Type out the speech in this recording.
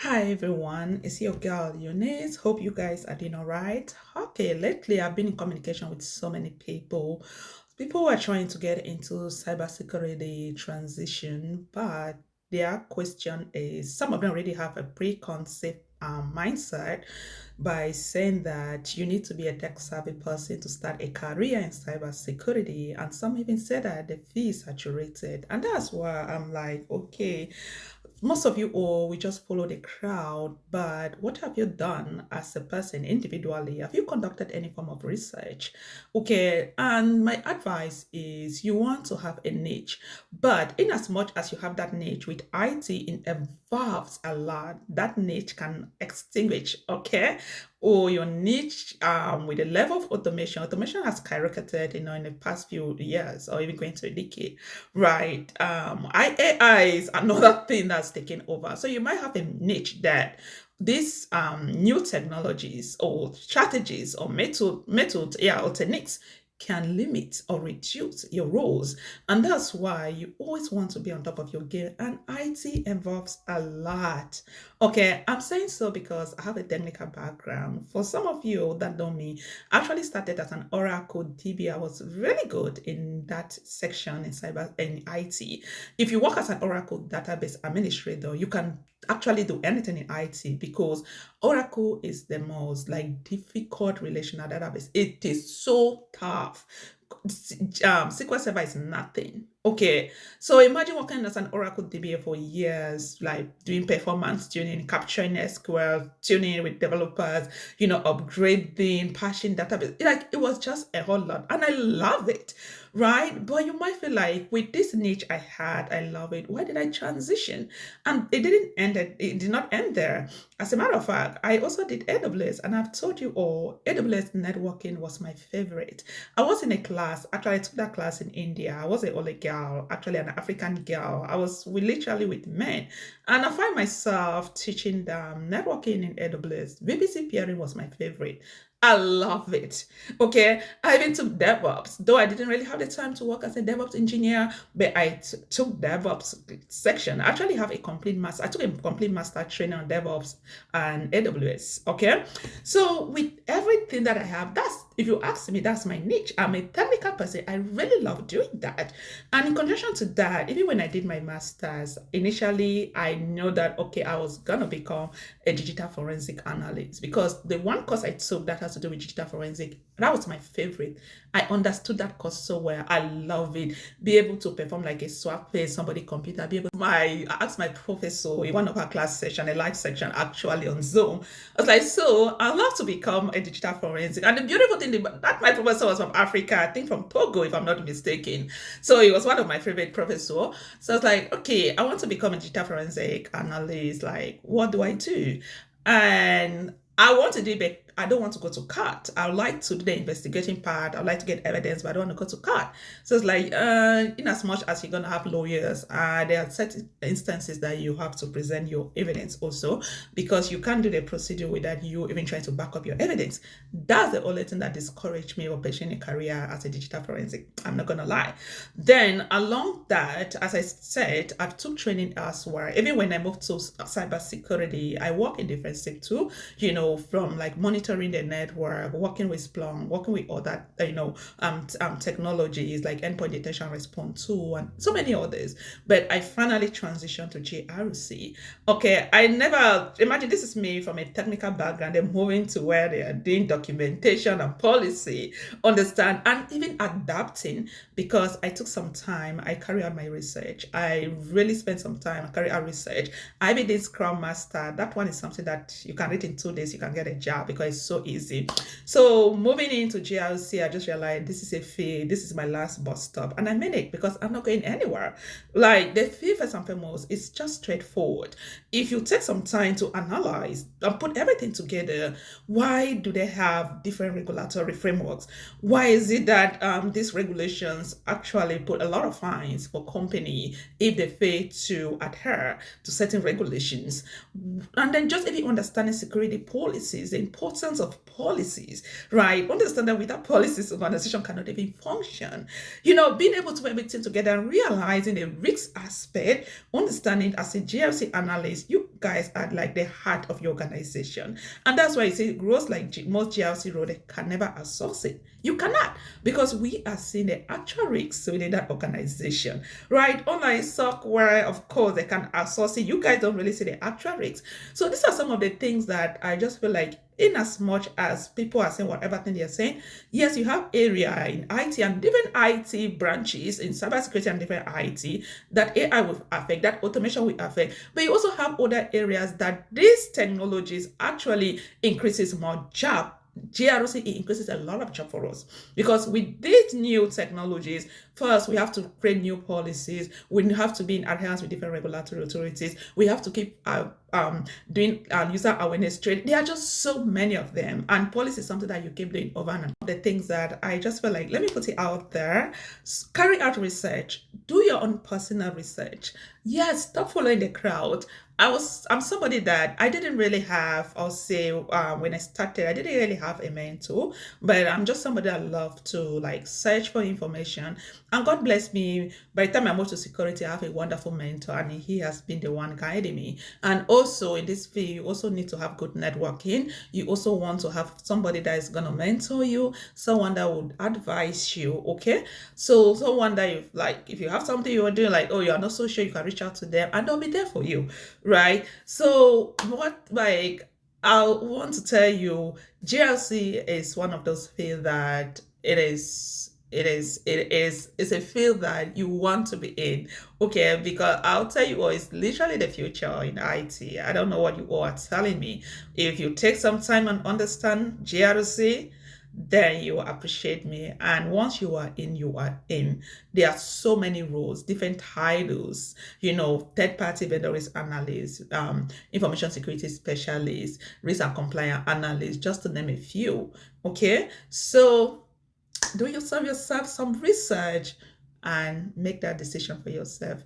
Hi everyone, it's your girl Eunice. Hope you guys are doing all right. Okay, lately I've been in communication with so many people. People are trying to get into cybersecurity transition, but their question is some of them already have a preconceived mindset by saying that you need to be a tech savvy person to start a career in cybersecurity. And some even say that the fee is saturated. And that's why I'm like, okay, most of you all we just follow the crowd, but what have you done as a person individually? Have you conducted any form of research? Okay, and my advice is you want to have a niche, but in as much as you have that niche with IT, it evolves a lot. That niche can extinguish, okay, or your niche with the level of automation has skyrocketed, in the past few years or even going to a decade. Right. AI is another thing that's taken over. So you might have a niche that these new technologies or strategies or methods, yeah, or techniques can limit or reduce your roles. And that's why you always want to be on top of your game. And IT involves a lot. Okay, I'm saying so because I have a technical background. For some of you that know me, I actually started as an Oracle DB. I was really good in that section in cyber and IT. If you work as an Oracle database administrator, you can actually do anything in IT because Oracle is the most like difficult relational database. It is so tough. SQL Server is nothing. Okay, so imagine working as an Oracle DBA for years, like doing performance tuning, capturing SQL, tuning with developers, upgrading, patching database. Like it was just a whole lot, and I love it, right? But you might feel like with this niche I had, I love it. Why did I transition? And it didn't end. It did not end there. As a matter of fact, I also did AWS, and I've told you all, AWS networking was my favorite. I was in a class. Actually, I took that class in India. I was a only girl, actually an African girl. We literally with men, and I find myself teaching them networking in AWS. VPC peering was my favorite. I love it. Okay, I even took DevOps, though I didn't really have the time to work as a DevOps engineer, but took DevOps section. I actually have a complete master. I took a complete master training on DevOps and AWS. Okay, so with everything that I have, that's if you ask me, that's my niche. I'm a technical person. I really love doing that. And in conjunction to that, even when I did my master's, initially I know that okay, I was gonna become a digital forensic analyst because the one course I took that has to do with digital forensic, that was my favorite. I understood that course so well. I love it. Be able to perform like a swap page, somebody computer, be able I asked my professor in one of our class session, a live section actually on Zoom. I was like, so I'd love to become a digital forensic. And the beautiful thing that my professor was from Africa, I think from Togo, if I'm not mistaken. So he was one of my favorite professors. So I was like, okay, I want to become a digital forensic analyst. Like, what do I do? And I want to do it. I don't want to go to court. I would like to do the investigating part. I would like to get evidence, but I don't want to go to court. So it's like, in as much as you're going to have lawyers, there are certain instances that you have to present your evidence also, because you can't do the procedure without you even trying to back up your evidence. That's the only thing that discouraged me of pursuing a career as a digital forensic. I'm not going to lie. Then along that, as I said, I've took training elsewhere. Even when I moved to cybersecurity, I work in different sector, from like monitoring the network, working with Splunk, working with other, technologies like endpoint detection response tool and so many others. But I finally transitioned to GRC. Okay, I never imagine this is me from a technical background, then moving to where they are doing documentation and policy, understand, and even adapting because I took some time. I carry out my research. I really spent some time. I carry out research. I did Scrum Master. That one is something that you can read in 2 days. You can get a job because it's so easy. So moving into GLC, I just realized this is a fee. This is my last bus stop, and I mean it because I'm not going anywhere. Like the fee, first and foremost, is just straightforward. If you take some time to analyze and put everything together, why do they have different regulatory frameworks? Why is it that these regulations actually put a lot of fines for company if they fail to adhere to certain regulations? And then just even understanding security policies, the importance of policies, right? Understand that without policies, organization cannot even function. Being able to put everything together and realizing the risk aspect, understanding as a GLC analyst, you guys are like the heart of your organization. And that's why you see roles like most GRC role, they can never outsource it. You cannot, because we are seeing the actual risks within that organization, right? Online software, of course, they can outsource it. You guys don't really see the actual risks. So these are some of the things that I just feel like, in as much as people are saying whatever thing they're saying, yes, you have area in IT and different IT branches in cybersecurity and different IT that AI will affect, that automation will affect. But you also have other areas that these technologies actually increases more job. GRC, it increases a lot of job for us, because with these new technologies, first we have to create new policies, we have to be in adherence with different regulatory authorities, we have to keep doing user awareness training. There are just so many of them, and policy is something that you keep doing over and over. The things that I just feel like, let me put it out there: carry out research, do your own personal research. Yes, stop following the crowd. I'm somebody that I didn't really have, I'll say, when I started, I didn't really have a mentor, but I'm just somebody that love to like search for information. And God bless me, by the time I moved to security, I have a wonderful mentor, and he has been the one guiding me. And also in this field, you also need to have good networking. You also want to have somebody that is going to mentor you, someone that would advise you, okay? So someone that if you have something you are doing, like, oh, you're not so sure, you can reach out to them and they'll be there for you, right? So I want to tell you, GLC is one of those fields that it's a field that you want to be in, okay? Because I'll tell you what, it's literally the future in IT. I don't know what you all are telling me. If you take some time and understand GRC, then you will appreciate me. And once you are in, you are in. There are so many roles, different titles, third-party vendor risk analyst, information security specialist, risk and compliance analyst, just to name a few, okay? So do yourself some research and make that decision for yourself.